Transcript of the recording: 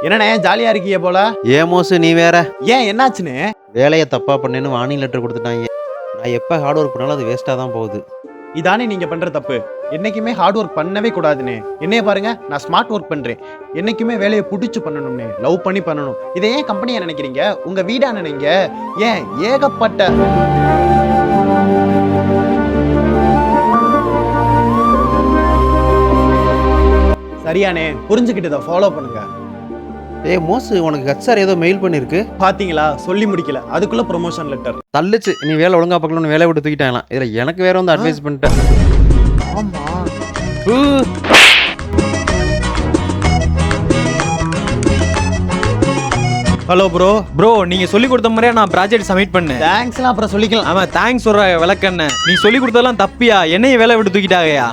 என்னண்ணே ஜாலியா இருக்கீங்க போல. ஏமோசு நீ வேற. ஏன் என்னாச்சுன்னு? வேலையை தப்பா பண்ணேன்னு வார்னிங் லெட்டர் கொடுத்துட்டாங்க. நான் எப்போ ஹார்ட் ஒர்க் பண்ணாலும் அது வேஸ்ட்டாக தான் போகுது. இதானே நீங்க பண்ற தப்பு. என்னைக்குமே ஹார்ட் ஒர்க் பண்ணவே கூடாதுன்னு. என்னைய பாருங்க, நான் ஸ்மார்ட் ஒர்க் பண்றேன். என்னைக்குமே வேலையை பிடிச்சு பண்ணணும்னு, லவ் பண்ணி பண்ணணும். இதை ஏன் கம்பெனியா நினைக்கிறீங்க? உங்க வீடா நினைங்க. ஏன் ஏகப்பட்ட சரியானே புரிஞ்சுக்கிட்டு ஃபாலோ பண்ணுங்க. ஏய் மோசு, உனக்கு ஹச்ஆர் ஏதோ மெயில் பண்ணிருக்கு பாத்தீங்களா? சொல்லி முடிக்கல, அதுக்குள்ள ப்ரொமோஷன் லெட்டர் தள்ளுச்சு. நீ வேலை ஒழுங்கா பார்க்கணும்னு வேலையை விட்டு தூக்கிட்டாங்களாம். இதில் எனக்கு வேற வந்து அட்வைஸ் பண்ணிட்டேன். ஆமா. ஹலோ ப்ரோ, நீங்க சொல்லி கொடுத்த மாதிரியே நான் ப்ராஜெக்ட் சப்மிட் பண்ணேன். தேங்க்ஸ்லாம் அப்புறம் சொல்லிக்கலாம். ஆமா, தேங்க்ஸ் சொல்ற விளக்கண்ண. நீ சொல்லி கொடுத்ததெல்லாம் தப்பியா? என்னைய வேலை விட்டு தூக்கிட்டாங்கயா?